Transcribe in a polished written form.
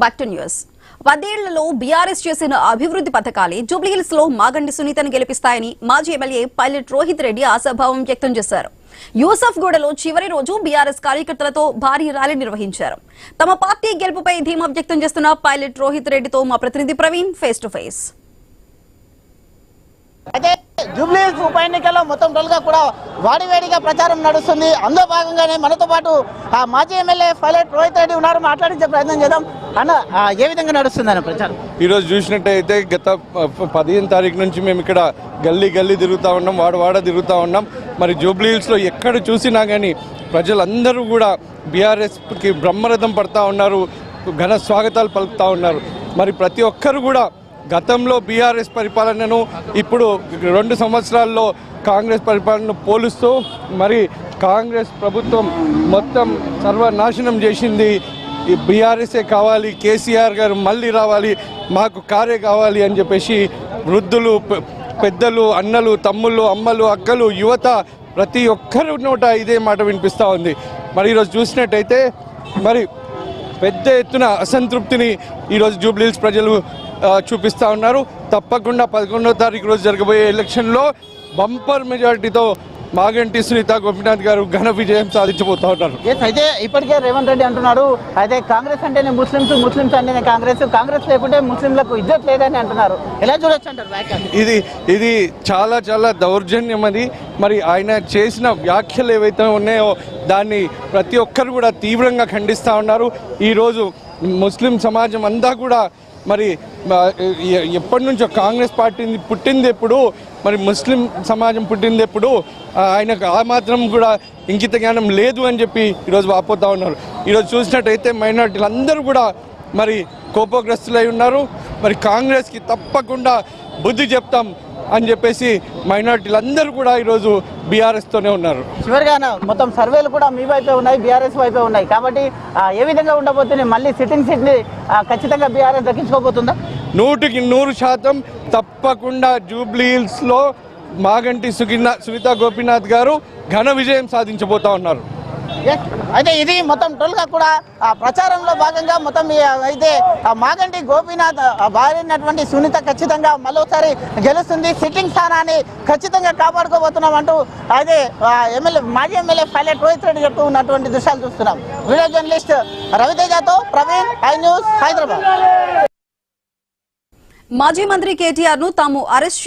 Back to news. 10 ఏళ్లలో BRS చేసిన అభివృద్ధి పథకాలే జూబ్లీహిల్స్ లో మాగంటి సునీతను గెలిపిస్తాయని మాజీ ఎమ్మెల్యే పైలట్ రోహిత్ రెడ్డి ఆశాభావం వ్యక్తం చేశారు. యూసఫ్గూడలో చివరి రోజు బీఆర్ఎస్ కార్యకర్తలతో భారీ ర్యాలీ నిర్వహించారు. తమ పార్టీ గెలుపుపై ధీమా వ్యక్తం చేస్తున్న పైలట్ రోహిత్ రెడ్డితో మా ప్రతినిధి ప్రవీణ్ ఫేస్ టు ఫేస్. అయితే జూబ్లీహిల్స్ ఉప ఎన్నికల్లో మొత్తం టోల్గా కూడా వాడివేడిగా ప్రచారం నడుస్తుంది. అందులో భాగంగానే మనతో పాటు మాజీ ఎమ్మెల్యే పైలట్ రోహిత్ రెడ్డి ఉన్నారు. మాట్లాడించే ప్రయత్నం చేద్దాం. అన్న, ఏ విధంగా నడుస్తుంది అన్న ప్రచారం? ఈరోజు చూసినట్టయితే గత 15 తారీఖు నుంచి మేము ఇక్కడ గల్లీ గల్లీ తిరుగుతూ ఉన్నాం, వాడ తిరుగుతూ ఉన్నాం. మరి జూబ్లీహిల్స్లో ఎక్కడ చూసినా కానీ ప్రజలందరూ కూడా బీఆర్ఎస్కి బ్రహ్మరథం పడతా ఉన్నారు, ఘన స్వాగతాలు పలుకుతూ ఉన్నారు. మరి ప్రతి ఒక్కరు కూడా గతంలో బీఆర్ఎస్ పరిపాలనను ఇప్పుడు 2 సంవత్సరాల్లో కాంగ్రెస్ పరిపాలనను పోలుస్తూ మరి కాంగ్రెస్ ప్రభుత్వం మొత్తం సర్వనాశనం చేసింది, ఈ బీఆర్ఎస్ఏ కావాలి, కేసీఆర్ గారు మళ్ళీ రావాలి, మాకు కారే కావాలి అని చెప్పేసి వృద్ధులు, పెద్దలు, అన్నలు, తమ్ముళ్ళు, అమ్మలు, అక్కలు, యువత ప్రతి ఒక్కరి నోట ఇదే మాట వినిపిస్తూ ఉంది. మరి ఈరోజు చూసినట్టయితే మరి పెద్ద ఎత్తున అసంతృప్తిని ఈరోజు జూబ్లీహిల్స్ ప్రజలు చూపిస్తూ ఉన్నారు. తప్పకుండా 11వ తారీఖు రోజు జరగబోయే ఎలక్షన్లో బంపర్ మెజారిటీతో మాగంటి సునీత గోపీనాథ్ గారు ఘన విజయం సాధించబోతా ఉన్నారు. అయితే ఇప్పటికే రేవంత్ రెడ్డి అంటున్నారు, అయితే కాంగ్రెస్ అంటేనే ముస్లిమ్స్ అంటేనే కాంగ్రెస్ లేకుంటే ముస్లింలకు ఇజ్జత్ లేదని అంటున్నారు. ఎలా చూడొచ్చు అంటారు? ఇది చాలా చాలా దౌర్జన్యం. అది మరి ఆయన చేసిన వ్యాఖ్యలు ఏవైతే ఉన్నాయో దాన్ని ప్రతి ఒక్కరు కూడా తీవ్రంగా ఖండిస్తూ ఉన్నారు. ఈరోజు ముస్లిం సమాజం అంతా కూడా మరి ఎప్పటి నుంచో కాంగ్రెస్ పార్టీ పుట్టింది ఎప్పుడు, మరి ముస్లిం సమాజం పుట్టింది ఎప్పుడు, ఆయనకు ఆ మాత్రం కూడా ఇంకిత జ్ఞానం లేదు అని చెప్పి ఈరోజు వాపోతూ ఉన్నారు. ఈరోజు చూసినట్టయితే మైనార్టీలు అందరూ కూడా మరి కోపగ్రస్తులై ఉన్నారు. మరి కాంగ్రెస్కి తప్పకుండా బుద్ధి చెప్తాం అని చెప్పేసి మైనార్టీలు అందరూ కూడా ఈరోజు బీఆర్ఎస్తోనే ఉన్నారు. చివరిగా మొత్తం సర్వేలు కూడా మీ వైపే ఉన్నాయి, బీఆర్ఎస్ వైపే ఉన్నాయి. కాబట్టి ఏ విధంగా ఉండబోతుంది? మళ్ళీ సిట్టింగ్ సీట్ని ఖచ్చితంగా బీఆర్ఎస్ దక్కించుకోబోతుందా? 100% తప్పకుండా జూబ్లీహిల్స్లో మాగంటి సునీత గోపీనాథ్ గారు ఘన విజయం సాధించబోతా ఉన్నారు. అయితే ఇది మొత్తం టోల్గా కూడా ప్రచారంలో భాగంగా మొత్తం అయితే మాగంటి గోపీనాథ్ భార్యటువంటి సునీత ఖచ్చితంగా మరోసారి గెలుస్తుంది, సిట్టింగ్ స్థానాన్ని ఖచ్చితంగా కాపాడుకోబోతున్నాం అంటూ అయితే మాజీ ఎమ్మెల్యే పైలట్ రోహిత్ రెడ్డి చెప్తూ ఉన్నటువంటి దృశ్యాలు చూస్తున్నాం. వీడియో జర్నలిస్ట్ రవితేజతో ప్రవీణ్, ఐ న్యూస్, హైదరాబాద్. మాజీ మంత్రి కేటీఆర్ ను తాము అరెస్ట్